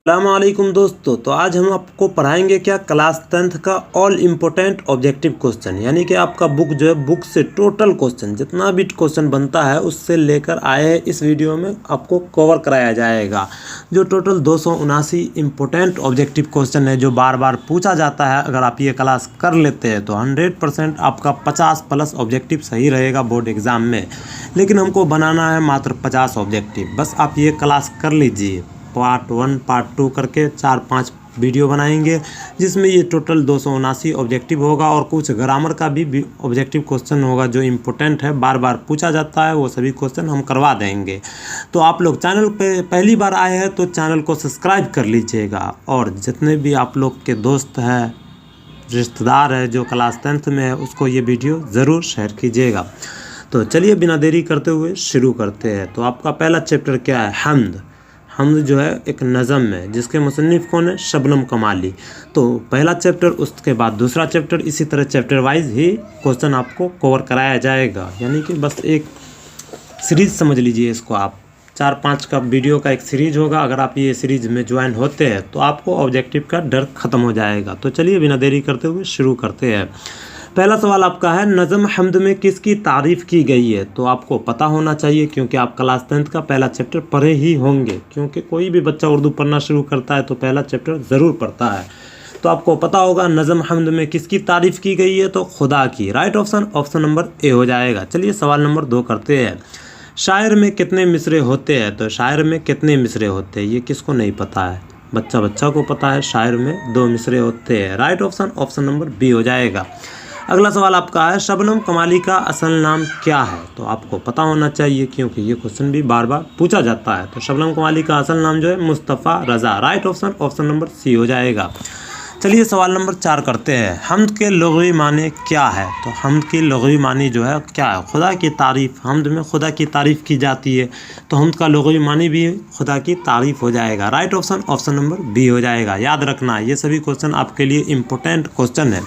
अस्सलामुअलैकुम दोस्तों। तो आज हम आपको पढ़ाएंगे क्या क्लास 10th का ऑल इम्पोर्टेंट ऑब्जेक्टिव क्वेश्चन, यानी कि आपका बुक जो है बुक से टोटल क्वेश्चन जितना भी क्वेश्चन बनता है उससे लेकर आए इस वीडियो में आपको कवर कराया जाएगा। जो टोटल 279 इम्पोर्टेंट ऑब्जेक्टिव क्वेश्चन है जो बार बार पूछा जाता है, अगर आप ये क्लास कर लेते हैं तो 100% आपका 50+ ऑब्जेक्टिव सही रहेगा बोर्ड एग्ज़ाम में। लेकिन हमको बनाना है मात्र 50 ऑब्जेक्टिव। बस आप ये क्लास कर लीजिए, पार्ट 1 पार्ट 2 करके 4-5 वीडियो बनाएंगे जिसमें ये टोटल 279 ऑब्जेक्टिव होगा और कुछ ग्रामर का भी ऑब्जेक्टिव क्वेश्चन होगा जो इम्पोर्टेंट है, बार बार पूछा जाता है, वो सभी क्वेश्चन हम करवा देंगे। तो आप लोग चैनल पे पहली बार आए हैं तो चैनल को सब्सक्राइब कर लीजिएगा, और जितने भी आप लोग के दोस्त हैं, रिश्तेदार है जो क्लास 10th में है, उसको ये वीडियो ज़रूर शेयर कीजिएगा। तो चलिए बिना देरी करते हुए शुरू करते हैं। तो आपका पहला चैप्टर क्या है? हमद। हमद जो है एक नज़म है जिसके मुसन्निफ़ कौन है? शबनम कमाली। तो पहला चैप्टर, उसके बाद दूसरा चैप्टर, इसी तरह चैप्टर वाइज ही क्वेश्चन आपको कवर कराया जाएगा। यानी कि बस एक सीरीज़ समझ लीजिए इसको आप। 4-5 का वीडियो का एक सीरीज़ होगा। अगर आप ये सीरीज़ में ज्वाइन होते हैं तो आपको ऑब्जेक्टिव का डर ख़त्म हो जाएगा। तो चलिए बिना देरी करते हुए शुरू करते हैं। पहला सवाल आपका है, नज़म हमद में किसकी तारीफ़ की गई है? तो आपको पता होना चाहिए क्योंकि आप क्लास 10th का पहला चैप्टर पढ़े ही होंगे, क्योंकि कोई भी बच्चा उर्दू पढ़ना शुरू करता है तो पहला चैप्टर ज़रूर पढ़ता है। तो आपको पता होगा नज़म हमद में किसकी तारीफ़ की गई है, तो खुदा की। राइट ऑप्शन नंबर ए हो जाएगा। चलिए सवाल नंबर 2 करते हैं। शायर में कितने मिसरे होते हैं? तो शायर में कितने मिसरे होते हैं ये किसको नहीं पता है? बच्चा को पता है, शायर में 2 मिसरे होते हैं। राइट ऑप्शन नंबर बी हो जाएगा। अगला सवाल आपका है, शबनम कमाली का असल नाम क्या है? तो आपको पता होना चाहिए क्योंकि ये क्वेश्चन भी बार बार पूछा जाता है। तो शबनम कमाली का असल नाम जो है मुस्तफ़ा रज़ा। राइट ऑप्शन नंबर सी हो जाएगा। चलिए सवाल नंबर 4 करते हैं। हम्द के लुग़वी माने क्या है? तो हम्द की लुग़वी मानी जो है क्या है? खुदा की तारीफ़। हम्द में खुदा की तारीफ़ की जाती है तो हम्द का लुग़वी मानी भी खुदा की तारीफ़ हो जाएगा। राइट ऑप्शन नंबर बी हो जाएगा। याद रखना ये सभी क्वेश्चन आपके लिए इम्पोर्टेंट क्वेश्चन है।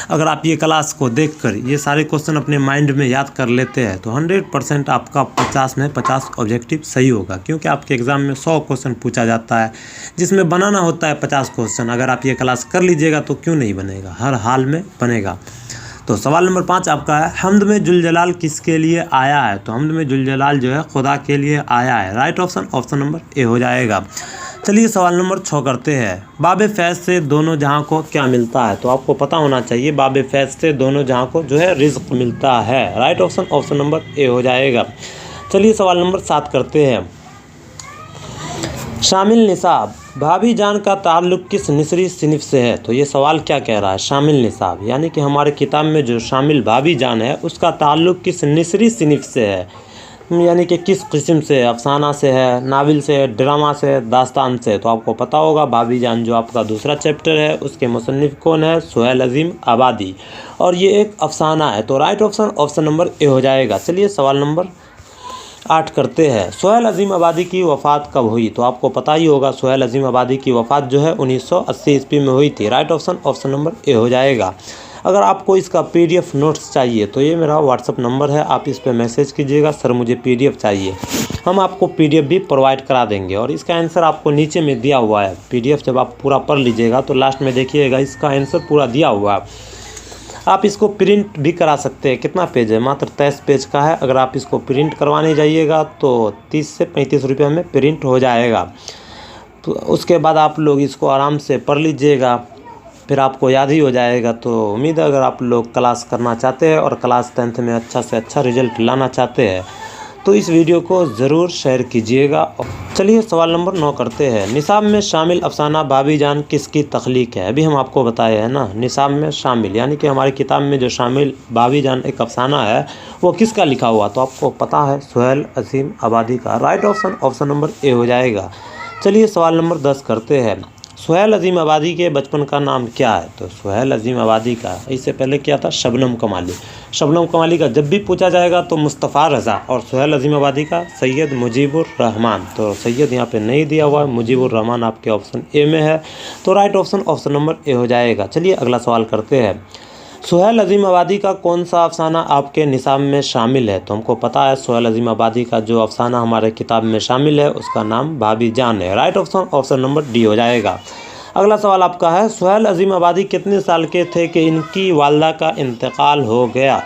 अगर आप ये क्लास को देखकर ये सारे क्वेश्चन अपने माइंड में याद कर लेते हैं तो 100% आपका 50 में 50 ऑब्जेक्टिव सही होगा, क्योंकि आपके एग्ज़ाम में 100 क्वेश्चन पूछा जाता है जिसमें बनाना होता है 50 क्वेश्चन। अगर आप ये क्लास कर लीजिएगा तो क्यों नहीं बनेगा, हर हाल में बनेगा। तो सवाल नंबर 5 आपका है, हमद में जुलजलाल किसके लिए आया है? तो हमद में जुलजलाल जो है खुदा के लिए आया है। राइट ऑप्शन नंबर ए हो जाएगा। चलिए सवाल नंबर 6 करते हैं। बाब फैज़ से दोनों जहां को क्या मिलता है? तो आपको पता होना चाहिए बाब फैज़ से दोनों जहां को जो है रिज़्क़ मिलता है। राइट ऑप्शन नंबर ए हो जाएगा। चलिए सवाल नंबर 7 करते हैं। शामिल निसाब, भाभी जान का ताल्लुक़ किस निसरी सिनफ से है? तो ये सवाल क्या कह रहा है? शामिल निसाब यानी कि हमारे किताब में जो शामिल भाभी जान है उसका ताल्लुक़ किस निसरी सिनफ से है, यानी कि किस किस्म से? अफसाना से है, नावल से है, ड्रामा से है, दास्तान से? तो आपको पता होगा भाभी जान जो आपका दूसरा चैप्टर है उसके मुसन्निफ़ कौन है? सुहेल अज़ीम आबादी, और ये एक अफसाना है। तो राइट ऑप्शन नंबर ए हो जाएगा। चलिए सवाल नंबर 8 करते हैं। सुहेल अज़ीम आबादी की वफ़ात कब हुई? तो आपको पता ही होगा सुहेल अज़ीम आबादी की वफ़ात जो है 1980 ईस्वी में हुई थी। राइट ऑप्शन नंबर ए हो जाएगा। अगर आपको इसका PDF नोट्स चाहिए तो ये मेरा व्हाट्सअप नंबर है, आप इस पर मैसेज कीजिएगा, सर मुझे PDF चाहिए। हम आपको PDF भी प्रोवाइड करा देंगे और इसका आंसर आपको नीचे में दिया हुआ है। PDF जब आप पूरा पढ़ लीजिएगा तो लास्ट में देखिएगा इसका आंसर पूरा दिया हुआ है। आप इसको प्रिंट भी करा सकते हैं। कितना पेज है? मात्र 23 पेज का है। अगर आप इसको प्रिंट करवाने जाइएगा तो 30 से 35 रुपये में प्रिंट हो जाएगा। तो उसके बाद आप लोग इसको आराम से पढ़ लीजिएगा, फिर आपको याद ही हो जाएगा। तो उम्मीद है अगर आप लोग क्लास करना चाहते हैं और क्लास 10th में अच्छा से अच्छा रिजल्ट लाना चाहते हैं तो इस वीडियो को ज़रूर शेयर कीजिएगा। चलिए सवाल नंबर 9 करते हैं। निसाब में शामिल अफसाना भाभी जान किसकी तख्लीक है? अभी हम आपको बताए हैं ना, निसाब में शामिल यानी कि हमारी किताब में जो शामिल भाभी जान एक अफसाना है वो किसका लिखा हुआ? तो आपको पता है सुहेल अज़ीम आबादी का। राइट ऑप्शन नंबर ए हो जाएगा। चलिए सवाल नंबर 10 करते हैं। सुहेल अज़ीम आबादी के बचपन का नाम क्या है? तो सुहेल अज़ीम आबादी का इससे पहले क्या था? शबनम कमाली। शबनम कमाली का जब भी पूछा जाएगा तो मुस्तफ़ा रज़ा, और सुहेल अज़ीम आबादी का सैयद मुजीबुर रहमान। तो सैयद यहाँ पे नहीं दिया हुआ है, मुजीबुर रहमान आपके ऑप्शन ए में है। तो राइट ऑप्शन नंबर ए हो जाएगा। चलिए अगला सवाल करते हैं। सुहेल अजीम आबादी का कौन सा अफसाना आपके निसाब में शामिल है? तो हमको पता है सुहेल अजीम आबादी का जो अफसाना हमारे किताब में शामिल है उसका नाम भाभी जान है। राइट ऑप्शन नंबर डी हो जाएगा। अगला सवाल आपका है, सुहेल अजीम आबादी कितने साल के थे कि इनकी वालदा का इंतकाल हो गया?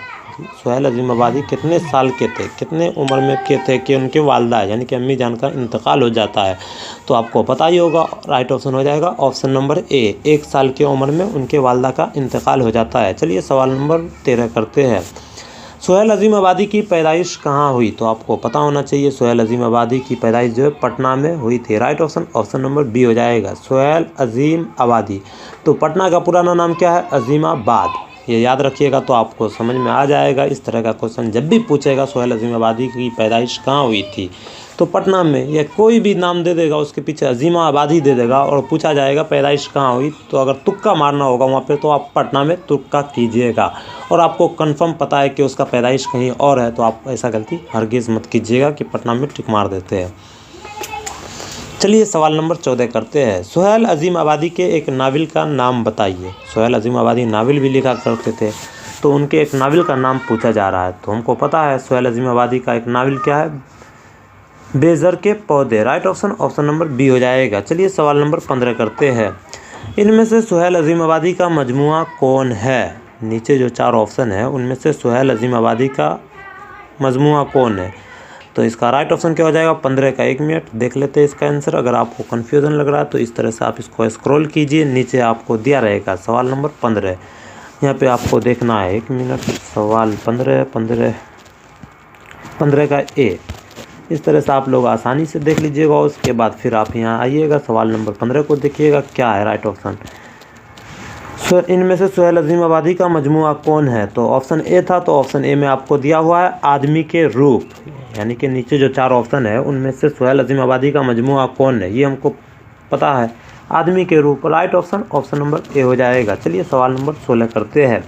सुहेल अजीम आबादी कितने साल के थे, कितने उम्र में के थे कि उनके वालदा यानी कि अम्मी जान का इंतकाल हो जाता है? तो आपको पता ही होगा। राइट ऑप्शन हो जाएगा ऑप्शन नंबर ए, 1 साल की उम्र में उनके वालदा का इंतकाल हो जाता है। चलिए सवाल नंबर 13 करते हैं। सुहेल अजीम आबादी की पैदाइश कहाँ हुई? तो आपको पता होना चाहिए सुहेल अजीम आबादी की पैदाइश जो है पटना में हुई थी। राइट ऑप्शन नंबर बी हो जाएगा। सुहेल अजीम आबादी, तो पटना का पुराना नाम क्या है? अजीमाबाद। ये याद रखिएगा तो आपको समझ में आ जाएगा। इस तरह का क्वेश्चन जब भी पूछेगा सुहेल अजीम आबादी की पैदाइश कहाँ हुई थी, तो पटना में, या कोई भी नाम दे देगा उसके पीछे अजीमा आबादी दे देगा और पूछा जाएगा पैदाइश कहाँ हुई, तो अगर तुक्का मारना होगा वहाँ पे तो आप पटना में तुक्का कीजिएगा। और आपको कंफर्म पता है कि उसका पैदाइश कहीं और है तो आप ऐसा गलती हरगिज़ मत कीजिएगा कि पटना में टिक मार देते हैं। चलिए सवाल नंबर 14 करते हैं। सुहेल अजीम आबादी के एक नावल का नाम बताइए। सुहेल अजीम आबादी नावल भी लिखा करते थे, तो उनके एक नावल का नाम पूछा जा रहा है। तो हमको पता है सुहेल अजीम आबादी का एक नावल क्या है? बेज़र के पौधे। राइट ऑप्शन नंबर बी हो जाएगा। चलिए सवाल नंबर 15 करते हैं। इनमें से सुहेल अजीम आबादी का मजमुआ कौन है? नीचे जो 4 ऑप्शन है उनमें से सुहेल अजीम आबादी का मजमुआ कौन है? तो इसका राइट ऑप्शन क्या हो जाएगा? 15 का 1 मिनट देख लेते हैं इसका आंसर। अगर आपको कन्फ्यूज़न लग रहा है तो इस तरह से आप इसको स्क्रॉल कीजिए, नीचे आपको दिया रहेगा सवाल नंबर 15। यहाँ पे आपको देखना है 1 मिनट, सवाल 15 का ए। इस तरह से आप लोग आसानी से देख लीजिएगा। उसके बाद फिर आप यहाँ आइएगा, सवाल नंबर 15 को देखिएगा क्या है राइट ऑप्शन। इनमें से सुहेल अजीम आबादी का मजमुआ कौन है? तो ऑप्शन ए था, तो ऑप्शन ए में आपको दिया हुआ है आदमी के रूप, यानी कि नीचे जो 4 ऑप्शन है उनमें से सुहेल अजीम आबादी का मजमुआ कौन है ये हमको पता है, आदमी के रूप। राइट ऑप्शन नंबर ए हो जाएगा। चलिए सवाल नंबर 16 करते हैं।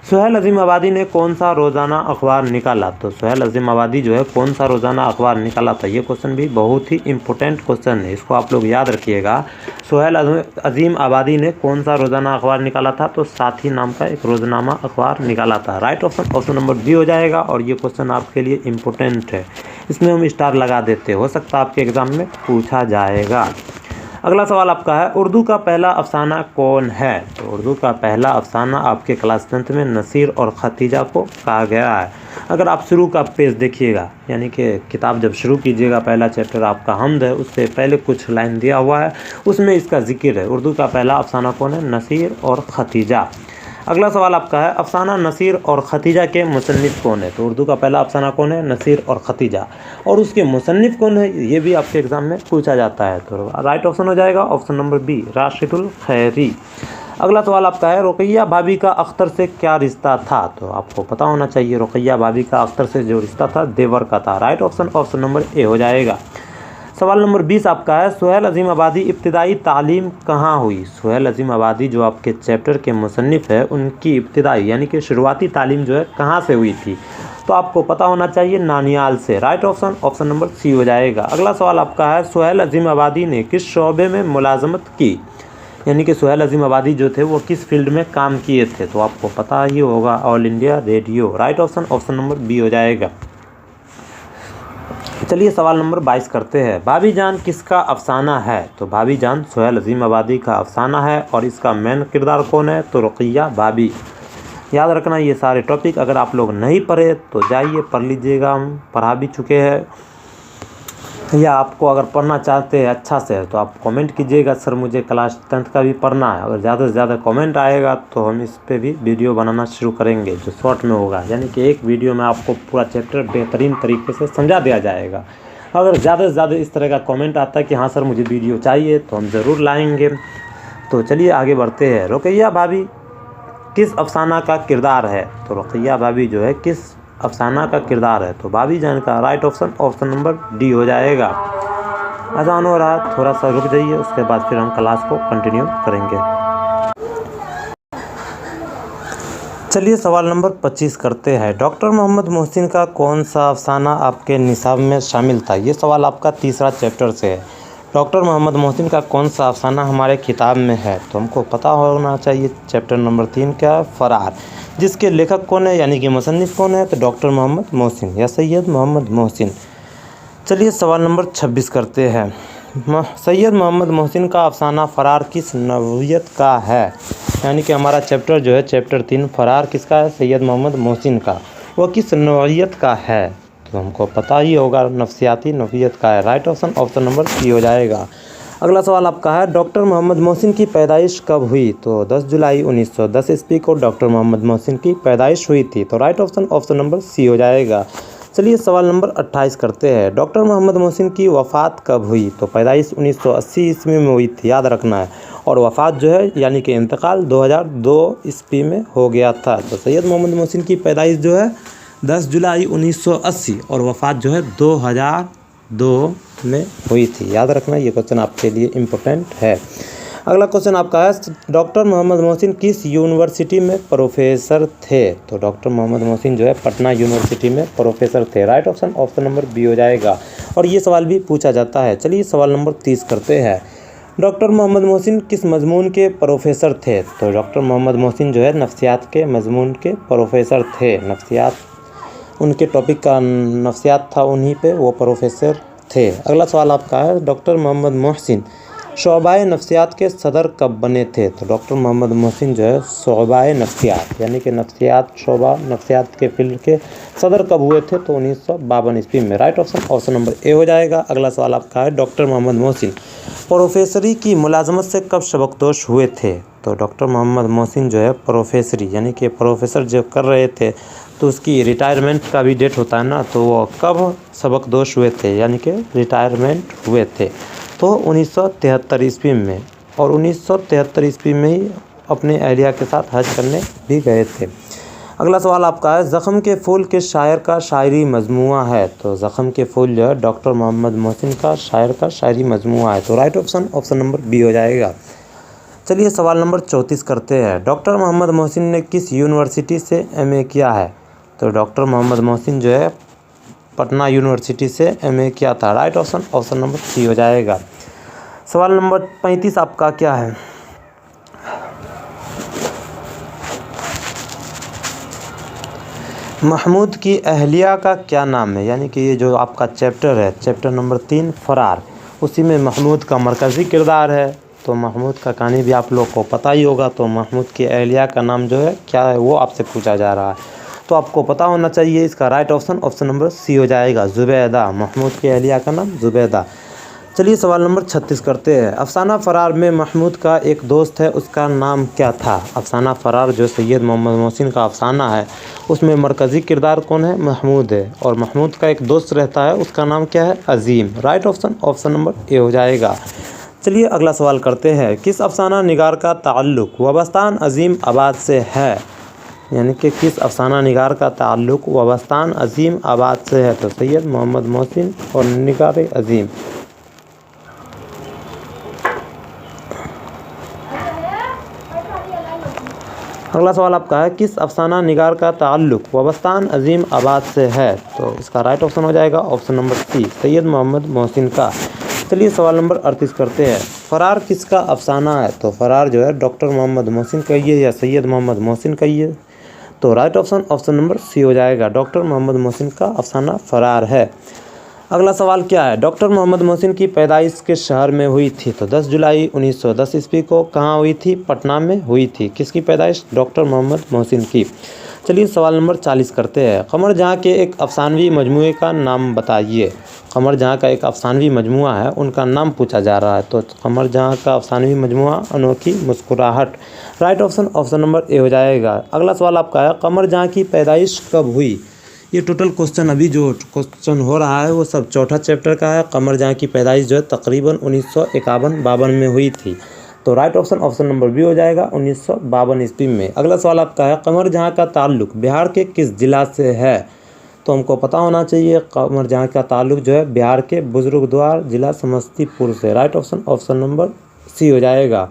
सुहेल अजीम आबादी ने कौन सा रोज़ाना अखबार निकाला? तो सुहेल अजीम आबादी जो है कौन सा रोज़ाना अखबार निकाला था? ये क्वेश्चन भी बहुत ही इंपॉर्टेंट क्वेश्चन है, इसको आप लोग याद रखिएगा। सुहेल अजीम आबादी ने कौन सा रोज़ाना अखबार निकाला था? तो साथी नाम का एक रोज़नामा अखबार निकाला था। राइट ऑप्शन नंबर बी हो जाएगा। और ये क्वेश्चन आपके लिए इम्पोर्टेंट है, इसमें हम स्टार लगा देते, हो सकता है आपके एग्ज़ाम में पूछा जाएगा। अगला सवाल आपका है, उर्दू का पहला अफसाना कौन है? तो उर्दू का पहला अफसाना आपके क्लास 10th में नसीर और खतीजा को कहा गया है। अगर आप शुरू का पेज देखिएगा, यानी कि किताब जब शुरू कीजिएगा, पहला चैप्टर आपका हमद है, उससे पहले कुछ लाइन दिया हुआ है, उसमें इसका जिक्र है। उर्दू का पहला अफसाना कौन है? नसीर और खतीजा। अगला सवाल आपका है, अफसाना नसीर और खतीजा के मुसन्निफ़ कौन है? तो उर्दू का पहला अफसाना कौन है? नसीर और खतीजा। और उसके मुसन्निफ़ कौन है ये भी आपके एग्ज़ाम में पूछा जाता है। तो राइट ऑप्शन हो जाएगा ऑप्शन नंबर बी, राशिदुल खैरी। अगला सवाल आपका है, रुकैया भाभी का अख्तर से क्या रिश्ता था? तो आपको पता होना चाहिए रुकैया भाभी का अख्तर से जो रिश्ता था देवर का था। राइट ऑप्शन नंबर ए हो जाएगा। सवाल नंबर 20 आपका है, सुहेल अजीम आबादी इब्तिदाई तालीम कहाँ हुई? सुहेल अजीम आबादी जो आपके चैप्टर के मुसन्निफ़ है उनकी इब्तिदाई यानी कि शुरुआती तालीम जो है कहाँ से हुई थी? तो आपको पता होना चाहिए नानियाल से। राइट ऑप्शन नंबर सी हो जाएगा। अगला सवाल आपका है, सुहेल अजीम आबादी ने किस शोबे में मुलाजमत की? यानी कि सुहेल अजीम आबादी जो थे वो किस फील्ड में काम किए थे? तो आपको पता ही होगा, All India Radio. Right option number B हो जाएगा। चलिए सवाल नंबर 22 करते हैं। भाभी जान किसका अफसाना है? तो भाभी जान सुहेल अजीम आबादी का अफसाना है। और इसका मेन किरदार कौन है? तो रुकैया भाभी। याद रखना ये सारे टॉपिक, अगर आप लोग नहीं पढ़े तो जाइए पढ़ लीजिएगा, हम पढ़ा भी चुके हैं। या आपको अगर पढ़ना चाहते हैं अच्छा से तो आप कमेंट कीजिएगा, सर मुझे क्लास 10th का भी पढ़ना है। अगर ज़्यादा से ज़्यादा कमेंट आएगा तो हम इस पे भी वीडियो बनाना शुरू करेंगे जो शॉर्ट में होगा, यानी कि एक वीडियो में आपको पूरा चैप्टर बेहतरीन तरीके से समझा दिया जाएगा। अगर ज़्यादा से ज़्यादा इस तरह का कमेंट आता है कि हाँ सर मुझे वीडियो चाहिए, तो हम ज़रूर लाएँगे। तो चलिए आगे बढ़ते हैं। रुकैया भाभी किस अफसाना का किरदार है? तो रुकैया भाभी जो है किस अफसाना का किरदार है? तो भाभी जान का राइट ऑप्शन नंबर डी हो जाएगा। आसान हो रहा है, थोड़ा सा रुक जाइए, उसके बाद फिर हम क्लास को कंटिन्यू करेंगे। चलिए सवाल नंबर 25 करते हैं। डॉक्टर मोहम्मद मोहसिन का कौन सा अफसाना आपके निसाब में शामिल था? ये सवाल आपका तीसरा चैप्टर से है। डॉक्टर मोहम्मद मोहसिन का कौन सा अफसाना हमारे किताब में है? तो हमको पता होना चाहिए। चैप्टर नंबर 3 क्या है? फरार। जिसके लेखक कौन है यानी कि मुसन्निफ कौन है? तो डॉक्टर मोहम्मद मोहसिन या सैयद मोहम्मद मोहसिन। चलिए सवाल नंबर 26 करते हैं। सैयद मोहम्मद मोहसिन का अफसाना फरार किस नौइयत का है? यानी कि हमारा चैप्टर जो है चैप्टर 3 फरार किसका है? सैयद मोहम्मद मोहसिन का। वह किस नौइयत का है? तो हमको पता ही होगा, नफ्सियाती नौइयत का है। राइट ऑप्शन नंबर सी हो जाएगा। अगला सवाल आपका है, डॉक्टर मोहम्मद मोहसिन की पैदाइश कब हुई? तो 10 जुलाई 1910 ईस्वी को डॉक्टर मोहम्मद मोहसिन की पैदाइश हुई थी। तो राइट ऑप्शन नंबर सी हो जाएगा। चलिए सवाल नंबर 28 करते हैं। डॉक्टर मोहम्मद मोहसिन की वफ़ात कब हुई? तो पैदाइश 1980 ईस्वी में हुई थी, याद रखना है। और वफ़ात जो है यानी कि इंतकाल 2002 ईस्वी में हो गया था। तो सैयद मोहम्मद मोहसिन की पैदाइश जो है 10 जुलाई 1980 और वफ़ात जो है 2002 में हुई थी, याद रखना। ये क्वेश्चन आपके लिए इम्पोर्टेंट है। अगला क्वेश्चन आपका है, डॉक्टर मोहम्मद मोहसिन किस यूनिवर्सिटी में प्रोफेसर थे? तो डॉक्टर मोहम्मद मोहसिन जो है पटना यूनिवर्सिटी में प्रोफेसर थे। राइट ऑप्शन नंबर बी हो जाएगा। और ये सवाल भी पूछा जाता है। चलिए सवाल नंबर 30 करते हैं। डॉक्टर मोहम्मद मोहसिन किस मजमून के प्रोफेसर थे? तो डॉक्टर मोहम्मद मोहसिन जो है नफ्सियात के मजमून के प्रोफेसर थे। नफ्सियात उनके टॉपिक का नफ्सियात था, उन्हीं पे वो प्रोफेसर थे। अगला सवाल आपका है, डॉक्टर मोहम्मद मोहसिन शोबाए नफ्सियात के सदर कब बने थे? तो डॉक्टर मोहम्मद मोहसिन जो है शोबाए नफ्सियात यानी कि नफ्सियात शोबा नफ्सियात के फील्ड के सदर कब हुए थे? तो 1952 ईस्वी में। राइट ऑप्शन नंबर ए हो जाएगा। अगला सवाल आपका है, डॉक्टर मोहम्मद मोहसिन प्रोफेसरी की मुलाजमत से कब सबकदोश हुए थे? तो डॉक्टर मोहम्मद मोहसिन जो है प्रोफेसरी यानी कि प्रोफेसर जो कर रहे थे तो उसकी रिटायरमेंट का भी डेट होता है ना, तो वो कब सबकदोश हुए थे यानी कि रिटायरमेंट हुए थे? तो 1973 ईस्वी में। और 1973 ईस्वी में ही अपने अहलिया के साथ हज करने भी गए थे। अगला सवाल आपका है, ज़ख्म के फूल के शायर का शायरी मजमुआ है? तो ज़ख्म के फूल जो है डॉक्टर मोहम्मद मोहसिन का शायर का शायरी मजमुआ है। तो राइट ऑप्शन नंबर बी हो जाएगा। चलिए सवाल नंबर 34 करते हैं। डॉक्टर मोहम्मद मोहसिन ने किस यूनिवर्सिटी से एमए किया है? तो डॉक्टर मोहम्मद मोहसिन जो है पटना यूनिवर्सिटी से एमए किया था। राइट ऑप्शन नंबर सी हो जाएगा। सवाल नंबर 35 आपका क्या है? महमूद की अहलिया का क्या नाम है? यानी कि ये जो आपका चैप्टर है चैप्टर नंबर 3 फरार, उसी में महमूद का मरकज़ी किरदार है। तो महमूद का कहानी भी आप लोग को पता ही होगा। तो महमूद की अहलिया का नाम जो है क्या है वो आपसे पूछा जा रहा है, तो आपको पता होना चाहिए। इसका राइट ऑप्शन नंबर सी हो जाएगा, ज़ुबैदा। महमूद की अहलिया का नाम ज़ुबैदा। चलिए सवाल नंबर 36 करते हैं। अफसाना फरार में महमूद का एक दोस्त है, उसका नाम क्या था? अफसाना फरार जो सैयद मोहम्मद मोहसिन का अफसाना है उसमें मरकज़ी किरदार कौन है? महमूद है। और महमूद का एक दोस्त रहता है, उसका नाम क्या है? अजीम। राइट ऑप्शन नंबर ए हो जाएगा। चलिए अगला सवाल करते हैं। किस अफसाना निगार का ताल्लुक़ वबस्तान अजीम आबाद से है? यानी कि किस अफसाना निगार का ताल्लुक़ वबस्तान अजीम आबाद से है? तो सैयद मोहम्मद मोहसिन और निगार अजीम। अगला सवाल आपका है, किस अफसाना निगार का ताल्लुक़ वबस्तान अजीम आबाद से है? तो इसका राइट ऑप्शन हो जाएगा option number C, Syed Mohammad Mohsin का। चलिए सवाल नंबर 38 करते हैं। फ़रार किसका अफसाना है? तो फ़रार जो है डॉक्टर मोहम्मद मोहसिन कहिए या सैयद मोहम्मद मोहसिन कहिए। तो राइट ऑप्शन नंबर सी हो जाएगा, डॉक्टर मोहम्मद मोहसिन का अफसाना फ़रार है। अगला सवाल क्या है? डॉक्टर मोहम्मद मोहसिन की पैदाइश किस शहर में हुई थी? तो 10 जुलाई 1910 ईस्वी को कहाँ हुई थी? पटना में हुई थी। किसकी पैदाइश? डॉक्टर मोहम्मद मोहसिन की। चलिए सवाल नंबर 40 करते हैं। कमर जहाँ के एक अफसानवी मजमूए का नाम बताइए। कमर जहाँ का एक अफसानवी मजमुआ है उनका नाम पूछा जा रहा है। तो कमर जहाँ का अफसानवी मजमुआ अनोखी मुस्कुराहट। राइट ऑप्शन नंबर ए हो जाएगा। अगला सवाल आपका है, कमर जहाँ की पैदाइश कब हुई? ये टोटल क्वेश्चन अभी जो क्वेश्चन हो रहा है वो सब चौथा चैप्टर का है। कमर जहाँ की पैदाइश जो है तकरीबन 1951-52 में हुई थी। तो राइट ऑप्शन नंबर बी हो जाएगा, 1952 ईस्वी में। अगला सवाल आपका है, कमर जहाँ का ताल्लुक़ बिहार के किस ज़िला से है? तो हमको पता होना चाहिए कमर जहाँ का ताल्लुक़ जो है बिहार के बुजुर्गद्वार ज़िला समस्तीपुर से। राइट ऑप्शन नंबर सी हो जाएगा।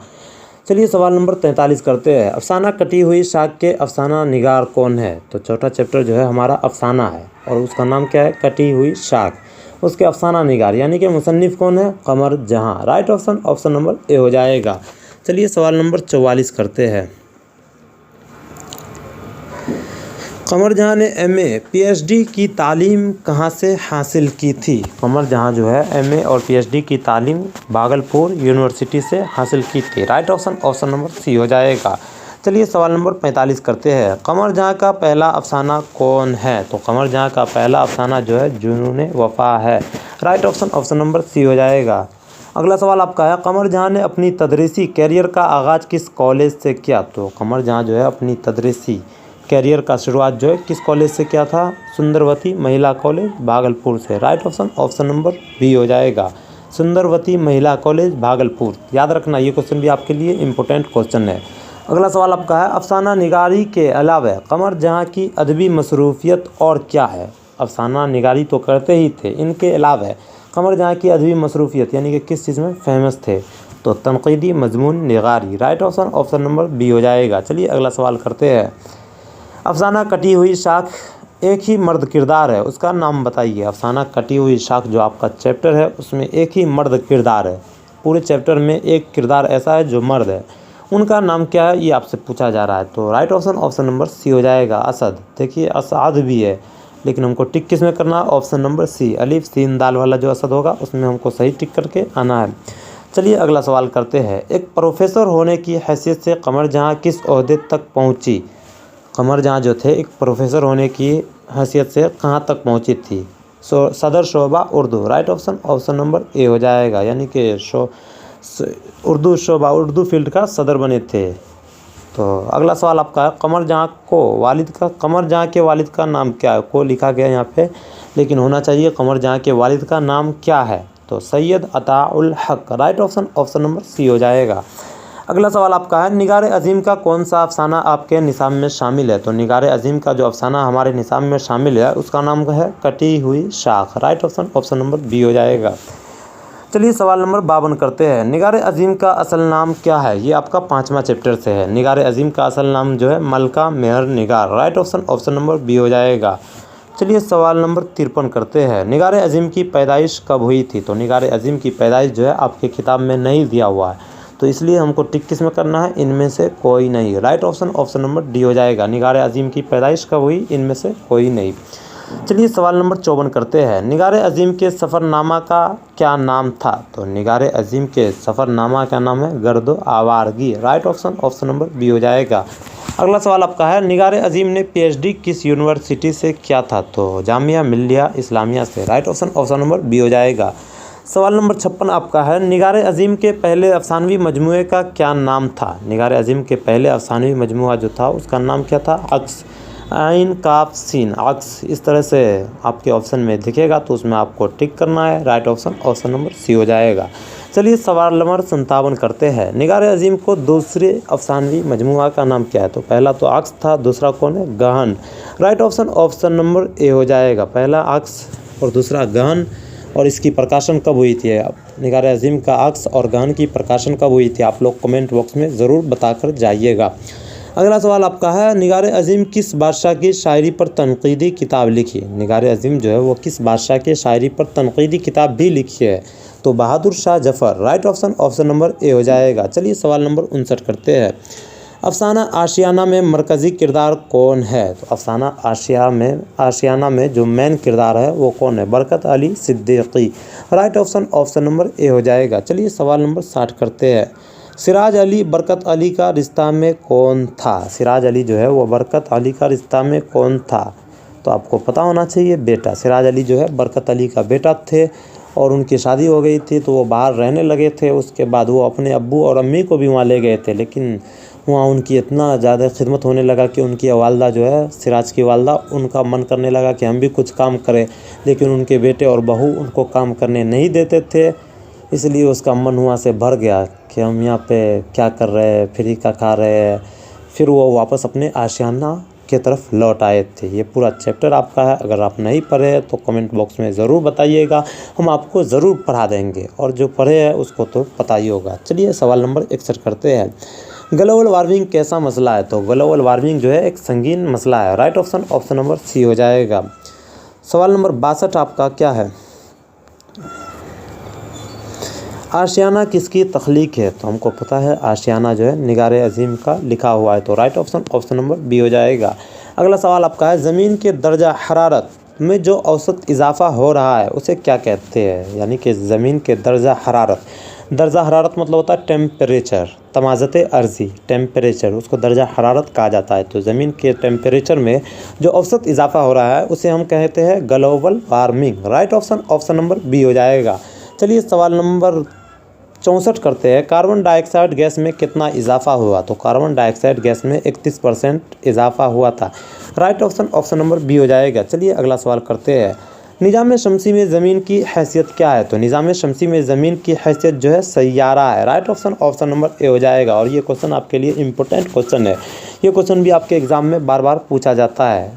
चलिए सवाल नंबर 43 करते हैं। अफसाना कटी हुई शाख के अफसाना निगार कौन है? तो चौथा चैप्टर जो है हमारा अफसाना है और उसका नाम क्या है? कटी हुई शाख। उसके अफसाना निगार यानी कि मुसन्निफ कौन है? कमर जहाँ। Right option option number A हो जाएगा। चलिए सवाल नंबर 44 करते हैं। कमर जहाँ ने एमए पीएचडी की तालीम कहाँ से हासिल की थी? कमर जहाँ जो है एमए और पीएचडी की तालीम भागलपुर यूनिवर्सिटी से हासिल की थी। Right option option number C हो जाएगा। चलिए सवाल नंबर 45 करते हैं। कमर जहाँ का पहला अफसाना कौन है? तो कमर जहाँ का पहला अफसाना जो है जुनून वफा है। Right option option number C हो जाएगा। अगला सवाल आपका है, कमर जहाँ ने अपनी तदरीसी कैरियर का आगाज़ किस कॉलेज से किया? तो कमर जहाँ जो है अपनी तदरीसी कैरियर का शुरुआत जो है किस कॉलेज से किया था? सुंदरवती महिला कॉलेज भागलपुर से। Right option option number B हो जाएगा। सुंदरवती महिला कॉलेज भागलपुर। याद रखना ये क्वेश्चन भी आपके लिए इम्पोर्टेंट क्वेश्चन है। अगला सवाल आपका है, अफसाना निगारी के अलावा कमर जहाँ की अदबी मसरूफियत और क्या है? अफसाना निगारी तो करते ही थे, इनके अलावा कमर जहाँ की अदबी मसरूफियत यानी कि किस चीज़ में फेमस थे? तो तनकीदी मजमून निगारी। Right option option number B हो जाएगा। चलिए अगला सवाल करते हैं। अफसाना कटी हुई शाख एक ही मर्द किरदार है, उसका नाम बताइए। अफसाना कटी हुई शाख जो आपका चैप्टर है उसमें एक ही मर्द किरदार है। पूरे चैप्टर में एक किरदार ऐसा है जो मर्द है, उनका नाम क्या है ये आपसे पूछा जा रहा है। तो right option option number C हो जाएगा। असद। देखिए असद भी है लेकिन हमको टिक किस में करना है? ऑप्शन नंबर सी, अलिफ सीन दाल वाला जो असद होगा उसमें हमको सही टिक करके आना है। चलिए अगला सवाल करते हैं। एक प्रोफेसर होने की हैसियत से कमर जहाँ किस ओहदे तक पहुँची? कमर जहाँ जो थे एक प्रोफेसर होने की हैसियत से कहाँ तक पहुँची थी? सदर शोबा Urdu. Right option option number A हो जाएगा, यानी कि उर्दू शोबा उर्दू फील्ड का सदर बने थे। तो अगला सवाल आपका है, कमर जहाँ के वालिद का नाम क्या है? को लिखा गया यहाँ पे लेकिन होना चाहिए कमर जहाँ के वालिद का नाम क्या है? तो Syed Ataul Haq. Right option option number C हो जाएगा। अगला सवाल आपका है, निगार अजीम का कौन सा अफसाना आपके निसाब में शामिल है? तो निगार अजीम का जो अफसाना हमारे निसाब में शामिल है उसका नाम है कटी हुई शाख। Right option option number B हो जाएगा। चलिए सवाल नंबर 52 करते हैं। निगार अजीम का असल नाम क्या है? ये आपका 5वां चैप्टर से है। निगार अजीम का असल नाम जो है Malka Mehr Nigar. Right option option number B हो जाएगा। चलिए सवाल नंबर 53 करते हैं। निगार अजीम की पैदाइश कब हुई थी? तो निगार अजीम की पैदाइश जो है आपके किताब में नहीं दिया हुआ है, तो इसलिए हमको टिक किस में करना है? इनमें से कोई नहीं। Right option option number D हो जाएगा। निगार अजीम की पैदाइश कब हुई? इनमें से कोई नहीं। चलिए सवाल नंबर 54 करते हैं। निगार अजीम के सफ़रनामा का क्या नाम था? तो निगार अजीम के सफ़रनामा का नाम है Gardo Awargi. Right option option number B हो जाएगा। अगला सवाल आपका है, निगार अजीम ने पीएचडी किस यूनिवर्सिटी से किया था? तो जामिया मिल्लिया इस्लामिया से। Right option option number B हो जाएगा। सवाल नंबर 56 आपका है, निगार अजीम के पहले अफसानवी मजमूए का क्या नाम था? निगार अजीम के पहले अफसानवी मजमूआ जो था उसका नाम क्या था? अक्स। आइन काफ सीन अक्स, इस तरह से आपके ऑप्शन में दिखेगा तो उसमें आपको टिक करना है। Right option option number C हो जाएगा। चलिए सवाल नंबर 57 करते हैं। निगार अजीम को दूसरे अफसानवी मजमूआ का नाम क्या है? तो पहला तो अक्स था, दूसरा कौन है? गहन। Right option option number A हो जाएगा। पहला अक्स और दूसरा गहन। और इसकी प्रकाशन कब हुई थी? निगार अजीम का अक्स और गहन की प्रकाशन कब हुई थी? आप लोग कमेंट बॉक्स में ज़रूर बताकर जाइएगा। अगला सवाल आपका है, निगार अजीम किस बादशाह की शायरी पर तनकीदी किताब लिखी? निगार अजीम जो है वो किस बादशाह के शायरी पर तनकीदी किताब भी लिखी है? तो Bahadur Shah Zafar. Right option option number A हो जाएगा। चलिए सवाल नंबर 59 करते हैं। अफसाना आशियाना में मरकज़ी किरदार कौन है? तो अफसाना आशियाना में जो मेन किरदार है वो कौन है? Barkat Ali Siddiqui. Right option option number A हो जाएगा। चलिए सवाल नंबर 60 करते हैं। सिराज अली बरकत अली का रिश्ता में कौन था? सिराज अली जो है वो बरकत अली का रिश्ता में कौन था? तो आपको पता होना चाहिए बेटा। सिराज अली जो है बरकत अली का बेटा थे और उनकी शादी हो गई थी तो वो बाहर रहने लगे थे। उसके बाद वो अपने अब्बू और अम्मी को भी वहाँ ले गए थे, लेकिन वहाँ उनकी इतना ज़्यादा खिदमत होने लगा कि उनकी वालदा जो है सिराज की वालदा, उनका मन करने लगा कि हम भी कुछ काम करें, लेकिन उनके बेटे और बहू उनको काम करने नहीं देते थे। इसलिए उसका मन वहाँ से भर गया कि हम यहाँ पे क्या कर रहे हैं, फ्री का खा रहे हैं। फिर वो वापस अपने आशियाना की तरफ लौट आए थे। ये पूरा चैप्टर आपका है, अगर आप नहीं पढ़े हैं तो कमेंट बॉक्स में ज़रूर बताइएगा, हम आपको ज़रूर पढ़ा देंगे, और जो पढ़े हैं उसको तो पता ही होगा। चलिए सवाल नंबर 61 करते हैं। ग्लोबल वार्मिंग कैसा मसला है? तो ग्लोबल वार्मिंग जो है एक संगीन मसला है। Right option option number C हो जाएगा। सवाल नंबर 62 आपका क्या है? आशियाना किसकी तख्लीक है? तो हमको पता है आशियाना जो है निगार अजीम का लिखा हुआ है, तो right option option number B हो जाएगा। अगला सवाल आपका है, ज़मीन के दर्जा हरारत में जो औसत इजाफा हो रहा है उसे क्या कहते हैं? यानी कि ज़मीन के दर्जा हरारत मतलब होता है टेम्परेचर, तमाज़त अर्ज़ी टेम्परेचर, उसको दर्जा हरारत कहा जाता है। तो ज़मीन के टेम्परेचर में जो औसत इजाफा हो रहा है उसे हम कहते हैं global warming. Right option option number B हो जाएगा। चलिए सवाल नंबर 64 करते हैं, कार्बन डाइऑक्साइड गैस में कितना इजाफा हुआ? तो कार्बन डाइऑक्साइड गैस में 31% इजाफा हुआ था। Right option option number B हो जाएगा। चलिए अगला सवाल करते हैं, निज़ाम शमसी में ज़मीन की हैसियत क्या है? तो निज़ाम शमसी में ज़मीन की हैसियत जो है सैयारा है। Right option option number A हो जाएगा। और ये क्वेश्चन आपके लिए इम्पोर्टेंट क्वेश्चन है, ये क्वेश्चन भी आपके एग्ज़ाम में बार बार पूछा जाता है।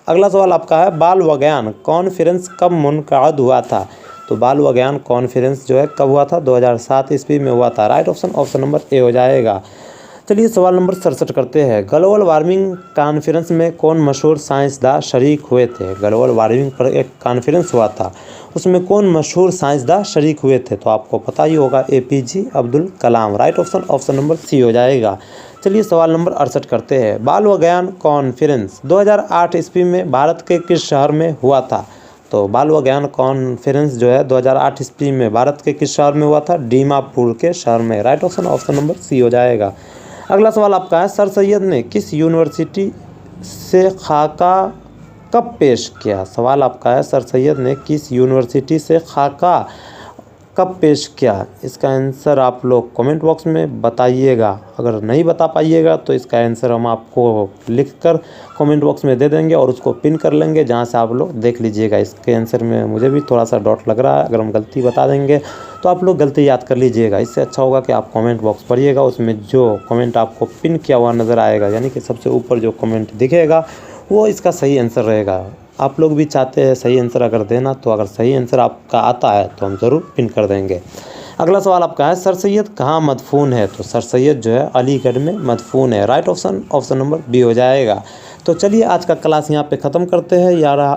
अगला सवाल आपका है, बाल विज्ञान कॉन्फ्रेंस कब मुनक़िद हुआ था? तो बाल विज्ञान कॉन्फ्रेंस जो है कब हुआ था? 2007 ईस्वी में हुआ था। Right option option number A हो जाएगा। चलिए सवाल नंबर 67 करते हैं, ग्लोबल वार्मिंग कॉन्फ्रेंस में कौन मशहूर साइंसदान शरीक हुए थे? ग्लोबल वार्मिंग पर एक कॉन्फ्रेंस हुआ था, उसमें कौन मशहूर साइंसदान शरीक हुए थे? तो आपको पता ही होगा APJ Abdul Kalam. Right option option number C हो जाएगा। चलिए सवाल नंबर 68 करते हैं, बाल विज्ञान कॉन्फ्रेंस 2008 ईस्वी में भारत के किस शहर में हुआ था? तो बाल विज्ञान कॉन्फ्रेंस जो है 2008 ईस्वी में भारत के किस शहर में हुआ था? दीमापुर के शहर में। Right option option number C हो जाएगा। अगला सवाल आपका है, सर सैयद ने किस यूनिवर्सिटी से खाका कब पेश किया? सवाल आपका है, सर सैयद ने किस यूनिवर्सिटी से खाका कब पेश किया? इसका आंसर आप लोग कमेंट बॉक्स में बताइएगा। अगर नहीं बता पाइएगा तो इसका आंसर हम आपको लिखकर कमेंट बॉक्स में दे देंगे और उसको पिन कर लेंगे, जहां से आप लोग देख लीजिएगा। इसके आंसर में मुझे भी थोड़ा सा डाउट लग रहा है, अगर हम गलती बता देंगे तो आप लोग गलती याद कर लीजिएगा। इससे अच्छा होगा कि आप कमेंट बॉक्स पढ़िएगा, उसमें जो कमेंट आपको पिन किया हुआ नज़र आएगा, यानी कि सबसे ऊपर जो कमेंट दिखेगा वो इसका सही आंसर रहेगा। आप लोग भी चाहते हैं सही आंसर अगर देना, तो अगर सही आंसर आपका आता है तो हम ज़रूर पिन कर देंगे। अगला सवाल आपका है, सर सैयद कहाँ मदफून है? तो सर सैयद जो है अलीगढ़ में मदफून है। Right option option number B हो जाएगा। तो चलिए आज का क्लास यहाँ पे ख़त्म करते हैं।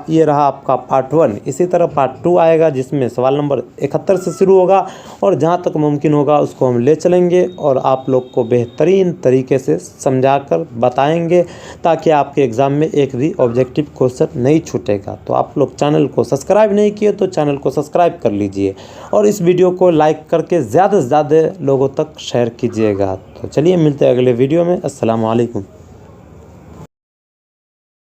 ये रहा आपका पार्ट 1। इसी तरह पार्ट 2 आएगा, जिसमें सवाल नंबर 71 से शुरू होगा और जहाँ तक मुमकिन होगा उसको हम ले चलेंगे और आप लोग को बेहतरीन तरीके से समझाकर बताएंगे, ताकि आपके एग्ज़ाम में एक भी ऑब्जेक्टिव क्वेश्चन नहीं छूटेगा। तो आप लोग चैनल को सब्सक्राइब नहीं किए तो चैनल को सब्सक्राइब कर लीजिए और इस वीडियो को लाइक करके ज़्यादा से ज़्यादा लोगों तक शेयर कीजिएगा। तो चलिए मिलते हैं अगले वीडियो में। अस्सलाम वालेकुम।